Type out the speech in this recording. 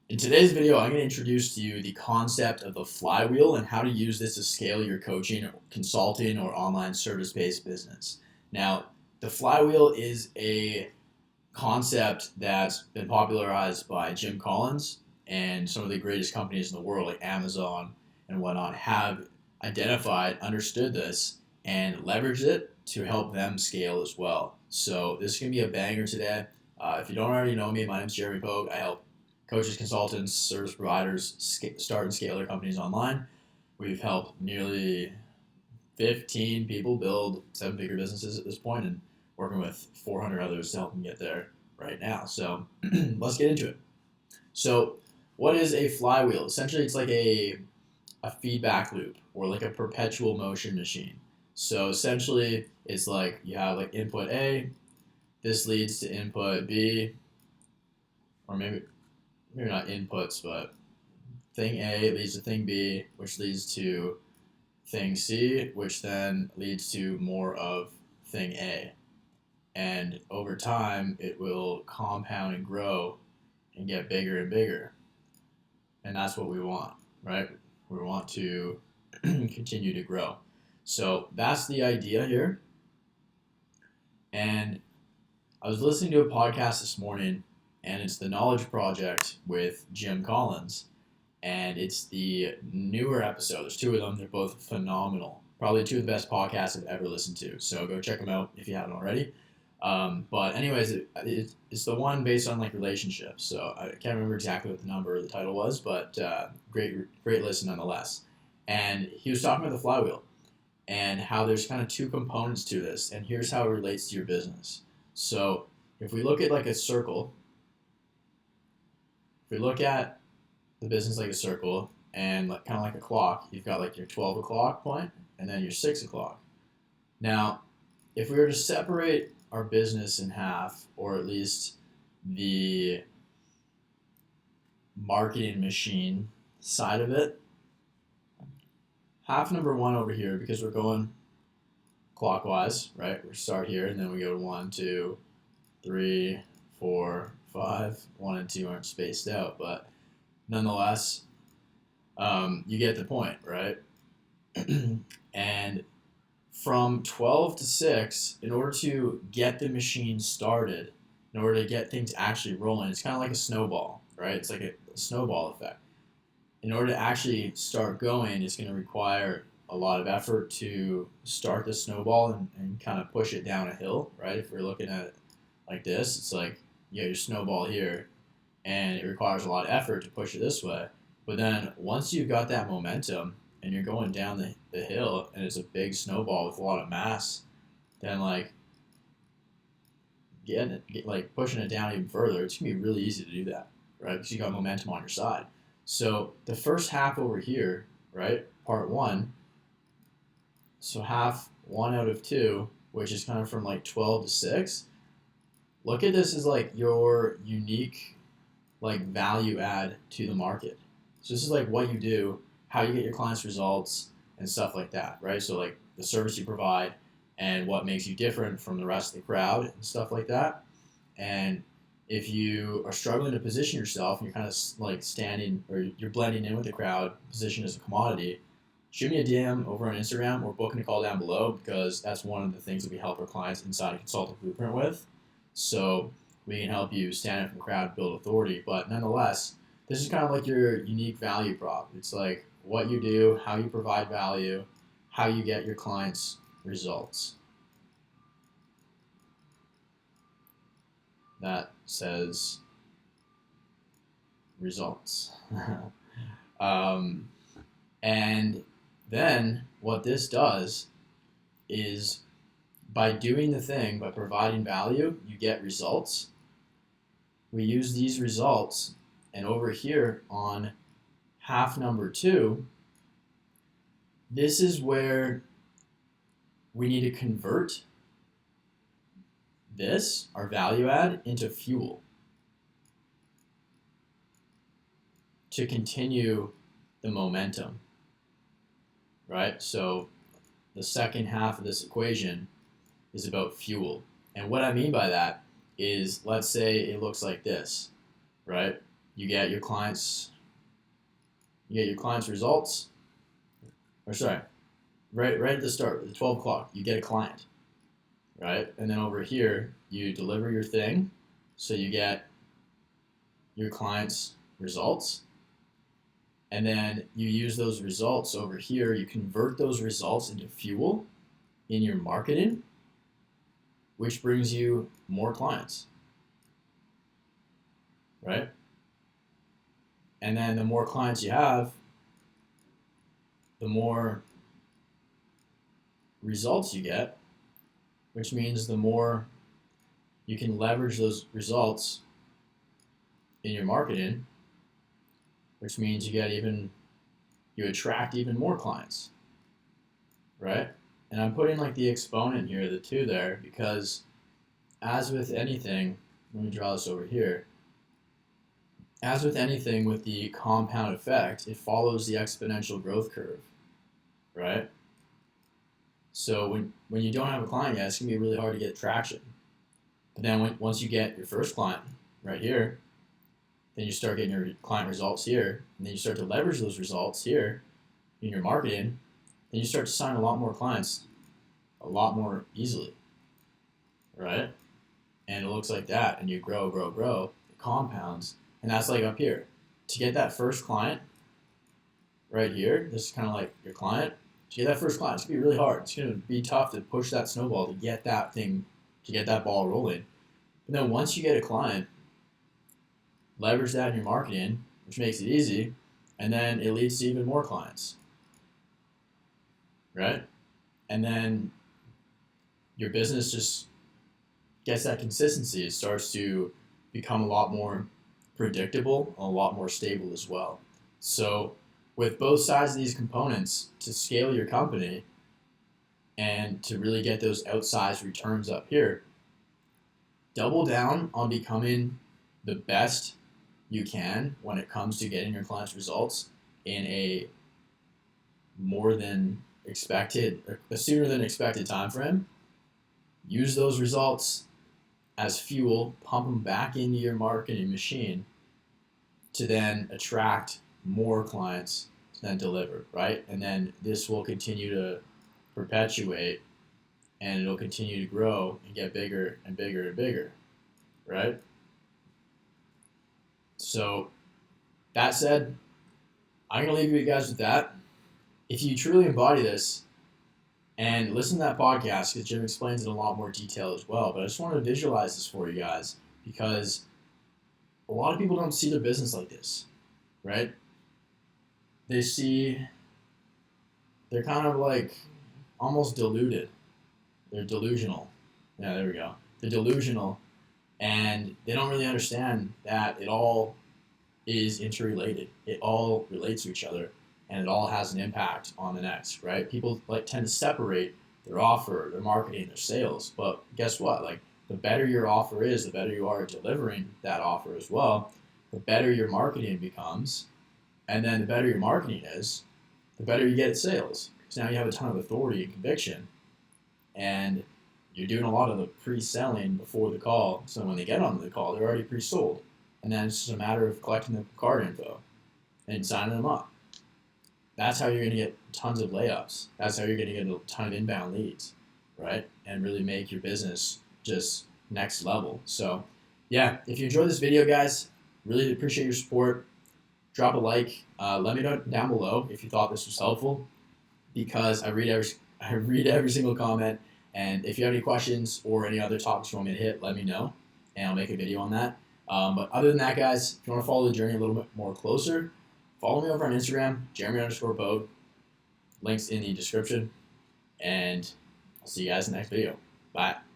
In today's video, I'm going to introduce to you the concept of the flywheel and how to use this to scale your coaching, or consulting, or online service-based business. Now, the flywheel is a concept that's been popularized by Jim Collins, and some of the greatest companies in the world, like Amazon and whatnot, have identified, understood this, and leveraged it to help them scale as well. So this is going to be a banger today. If you don't already know me, my name is Jeremy Pogue. I help coaches, consultants, service providers start and scale their companies online. We've helped nearly 15 people build seven-figure businesses at this point, and working with 400 others to help them get there right now. So let's get into it. So what is a flywheel? Essentially, it's like a feedback loop or like a perpetual motion machine. So essentially, it's like you have like input A, this leads to input B, or maybe not inputs, but thing A leads to thing B, which leads to thing C, which then leads to more of thing A. And over time, it will compound and grow and get bigger and bigger. And that's what we want, right? We want to continue to grow. So that's the idea here. And I was listening to a podcast this morning, and it's the Knowledge Project with Jim Collins. And it's the newer episode. There's two of them. They're both phenomenal. Probably two of the best podcasts I've ever listened to. So go check them out if you haven't already. But anyways, it's the one based on like relationships. So I can't remember exactly what the number or the title was, but great listen nonetheless. And he was talking about the flywheel and how there's kind of two components to this. And here's how it relates to your business. So if we look at like a circle, if we look at the business like a circle and like, kind of like a clock, you've got like your 12 o'clock point and then your 6 o'clock. Now, if we were to separate our business in half, or at least the marketing machine side of it, half number one over here, because we're going clockwise, right? We start here and then we go to 1, 2, 3, 4, 5. 1 and 2 aren't spaced out, but nonetheless, you get the point, right? And from 12 to 6, in order to get the machine started, in order to get things actually rolling, it's kind of like a snowball, right? It's like a snowball effect. In order to actually start going, it's going to require a lot of effort to start the snowball and kind of push it down a hill, right? If we're looking at it like this, it's like you got your snowball here, and it requires a lot of effort to push it this way. But then once you've got that momentum and you're going down the hill and it's a big snowball with a lot of mass, then like pushing it down even further, it's gonna be really easy to do that, right? Because you got momentum on your side. So the first half over here, right, part one, so half 1 out of 2, which is kind of from like 12 to 6, look at this as like your unique like value add to the market. So this is like what you do, how you get your clients results, and stuff like that, right? So like the service you provide and what makes you different from the rest of the crowd and stuff like that. And if you are struggling to position yourself and you're kind of like standing or you're blending in with the crowd, positioned as a commodity, shoot me a DM over on Instagram or booking a call down below, because that's one of the things that we help our clients inside a consultant blueprint with. So we can help you stand out from the crowd, build authority. But nonetheless, this is kind of like your unique value prop. It's like what you do, how you provide value, how you get your clients results. That says results. And then what this does is by doing the thing, by providing value, you get results. We use these results, and over here on half number 2, this is where we need to convert this, our value add, into fuel to continue the momentum, right? So the second half of this equation is about fuel. And what I mean by that is, let's say it looks like this, right? you get your clients results, or sorry, right at the start, at 12 o'clock, you get a client, right? And then over here, you deliver your thing, so you get your client's results, and then you use those results over here, you convert those results into fuel in your marketing, which brings you more clients, right? And then the more clients you have, the more results you get, which means the more you can leverage those results in your marketing, which means you attract even more clients, right? And I'm putting like the exponent here, the 2 there, because as with anything, let me draw this over here. As with anything with the compound effect, it follows the exponential growth curve, right? So when you don't have a client yet, it's going to be really hard to get traction. But then once you get your first client right here, then you start getting your client results here, and then you start to leverage those results here in your marketing, then you start to sign a lot more clients a lot more easily, right? And it looks like that, and you grow, it compounds, and that's like up here. To get that first client right here, this is kind of like your client. To get that first client, it's going to be really hard. It's going to be tough to push that snowball to get that ball rolling. But then once you get a client, leverage that in your marketing, which makes it easy, and then it leads to even more clients, right? And then your business just gets that consistency. It starts to become a lot more predictable, a lot more stable as well. So with both sides of these components, to scale your company and to really get those outsized returns up here, double down on becoming the best you can when it comes to getting your clients results in a sooner than expected time frame. Use those results as fuel, pump them back into your marketing machine to then attract more clients to then deliver, right? And then this will continue to perpetuate, and it'll continue to grow and get bigger and bigger and bigger, right? So that said, I'm going to leave you guys with that. If you truly embody this, and listen to that podcast, because Jim explains it in a lot more detail as well, but I just wanted to visualize this for you guys, because a lot of people don't see their business like this, right? They're kind of like almost deluded. They're delusional. Yeah, there we go. They're delusional, and they don't really understand that it all is interrelated. It all relates to each other, and it all has an impact on the next, right? People tend to separate their offer, their marketing, their sales, but guess what? Like, the better your offer is, the better you are at delivering that offer as well, the better your marketing becomes, and then the better your marketing is, the better you get at sales. Because now you have a ton of authority and conviction, and you're doing a lot of the pre-selling before the call, so when they get on the call, they're already pre-sold. And then it's just a matter of collecting the card info and signing them up. That's how you're going to get tons of layups. That's how you're going to get a ton of inbound leads, right? And really make your business just next level. So, yeah, if you enjoyed this video, guys, really appreciate your support. Drop a like. Let me know down below if you thought this was helpful, because I read every single comment. And if you have any questions or any other topics you want me to hit, let me know, and I'll make a video on that. But other than that, guys, if you want to follow the journey a little bit more closer, follow me over on Instagram, Jeremy_Pogue. Links in the description. And I'll see you guys in the next video. Bye.